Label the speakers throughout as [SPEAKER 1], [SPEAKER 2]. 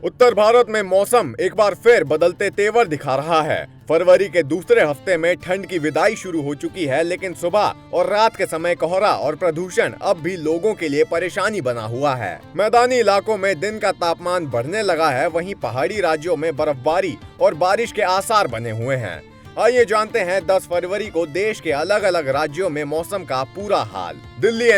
[SPEAKER 1] उत्तर भारत में मौसम एक बार फिर बदलते तेवर दिखा रहा है। फरवरी के दूसरे हफ्ते में ठंड की विदाई शुरू हो चुकी है, लेकिन सुबह और रात के समय कोहरा और प्रदूषण अब भी लोगों के लिए परेशानी बना हुआ है। मैदानी इलाकों में दिन का तापमान बढ़ने लगा है, वहीं पहाड़ी राज्यों में बर्फबारी और बारिश के आसार बने हुए हैं। आइए जानते हैं 10 फरवरी को देश के अलग अलग राज्यों में मौसम का पूरा हाल। दिल्ली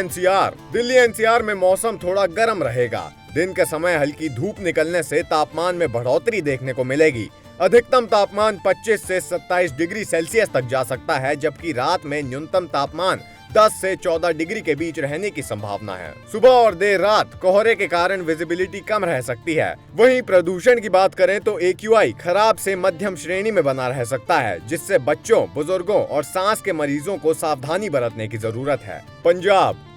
[SPEAKER 1] एनसीआर में मौसम थोड़ा गर्म रहेगा। दिन के समय हल्की धूप निकलने से तापमान में बढ़ोतरी देखने को मिलेगी। अधिकतम तापमान 25 से 27 डिग्री सेल्सियस तक जा सकता है, जबकि रात में न्यूनतम तापमान 10 से 14 डिग्री के बीच रहने की संभावना है। सुबह और देर रात कोहरे के कारण विजिबिलिटी कम रह सकती है। वहीं प्रदूषण की बात करें तो AQI खराब से मध्यम श्रेणी में बना रह सकता है, जिससे बच्चों, बुजुर्गों और सांस के मरीजों को सावधानी बरतने की जरूरत है।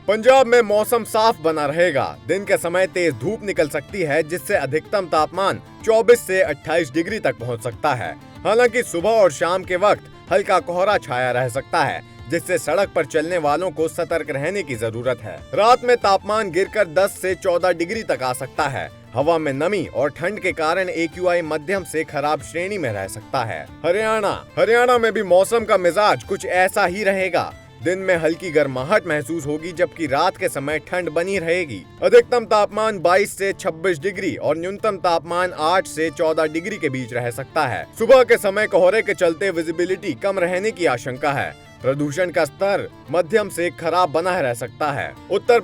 [SPEAKER 1] पंजाब में मौसम साफ बना रहेगा। दिन के समय तेज धूप निकल सकती है, जिससे अधिकतम तापमान 24 से 28 डिग्री तक पहुंच सकता है। हालांकि सुबह और शाम के वक्त हल्का कोहरा छाया रह सकता है, जिससे सड़क पर चलने वालों को सतर्क रहने की जरूरत है। रात में तापमान गिरकर 10 से 14 डिग्री तक आ सकता है। हवा में नमी और ठंड के कारण AQI मध्यम से खराब श्रेणी में रह सकता है। हरियाणा में भी मौसम का मिजाज कुछ ऐसा ही रहेगा। दिन में हल्की गर्माहट महसूस होगी, जबकि रात के समय ठंड बनी रहेगी। अधिकतम तापमान 22 से 26 डिग्री और न्यूनतम तापमान 8 से 14 डिग्री के बीच रह सकता है। सुबह के समय कोहरे के चलते विजिबिलिटी कम रहने की आशंका है। प्रदूषण का स्तर मध्यम से खराब बना रह सकता है। उत्तर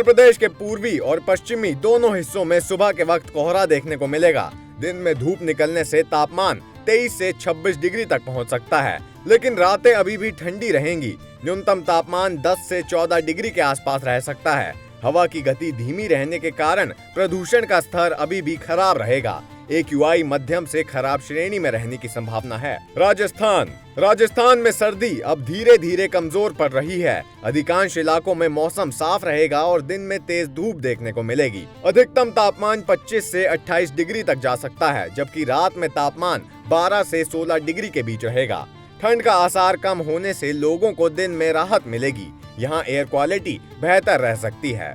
[SPEAKER 1] प्रदेश के पूर्वी और पश्चिमी दोनों हिस्सों में सुबह के वक्त कोहरा देखने को मिलेगा। दिन में धूप निकलने से तापमान 23 से 26 डिग्री तक पहुंच सकता है, लेकिन रातें अभी भी ठंडी रहेंगी। न्यूनतम तापमान 10 से 14 डिग्री के आसपास रह सकता है। हवा की गति धीमी रहने के कारण प्रदूषण का स्तर अभी भी खराब रहेगा। AQI मध्यम से खराब श्रेणी में रहने की संभावना है। राजस्थान में सर्दी अब धीरे धीरे कमजोर पड़ रही है। अधिकांश इलाकों में मौसम साफ रहेगा और दिन में तेज धूप देखने को मिलेगी। अधिकतम तापमान 25 से 28 डिग्री तक जा सकता है, जबकि रात में तापमान 12 से 16 डिग्री के बीच रहेगा। ठंड का आसार कम होने से लोगों को दिन में राहत मिलेगी। यहाँ एयर क्वालिटी बेहतर रह सकती है।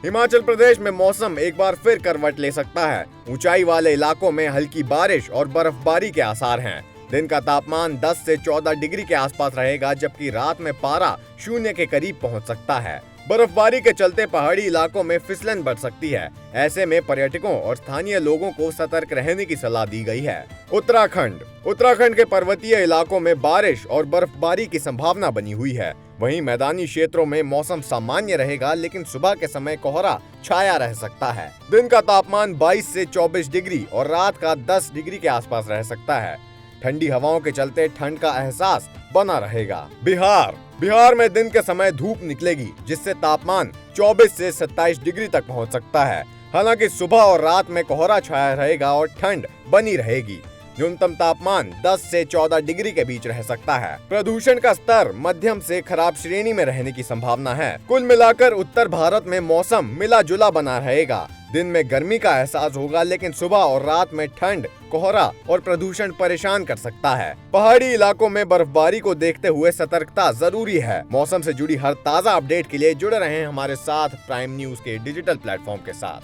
[SPEAKER 1] हिमाचल प्रदेश में मौसम एक बार फिर करवट ले सकता है। ऊंचाई वाले इलाकों में हल्की बारिश और बर्फबारी के आसार हैं। दिन का तापमान 10 से 14 डिग्री के आसपास रहेगा, जबकि रात में पारा शून्य के करीब पहुंच सकता है। बर्फबारी के चलते पहाड़ी इलाकों में फिसलन बढ़ सकती है। ऐसे में पर्यटकों और स्थानीय लोगों को सतर्क रहने की सलाह दी गई है। उत्तराखंड के पर्वतीय इलाकों में बारिश और बर्फबारी की संभावना बनी हुई है। वहीं मैदानी क्षेत्रों में मौसम सामान्य रहेगा, लेकिन सुबह के समय कोहरा छाया रह सकता है। दिन का तापमान 22 से 24 डिग्री और रात का 10 डिग्री के आसपास रह सकता है। ठंडी हवाओं के चलते ठंड का एहसास बना रहेगा। बिहार में दिन के समय धूप निकलेगी, जिससे तापमान 24 से 27 डिग्री तक पहुंच सकता है। हालांकि सुबह और रात में कोहरा छाया रहेगा और ठंड बनी रहेगी। न्यूनतम तापमान 10 से 14 डिग्री के बीच रह सकता है। प्रदूषण का स्तर मध्यम से खराब श्रेणी में रहने की संभावना है। कुल मिलाकर उत्तर भारत में मौसम मिला जुला बना रहेगा। दिन में गर्मी का एहसास होगा, लेकिन सुबह और रात में ठंड, कोहरा और प्रदूषण परेशान कर सकता है। पहाड़ी इलाकों में बर्फबारी को देखते हुए सतर्कता जरूरी है। मौसम से जुड़ी हर ताजा अपडेट के लिए जुड़े रहें हमारे साथ प्राइम न्यूज के डिजिटल प्लेटफॉर्म के साथ।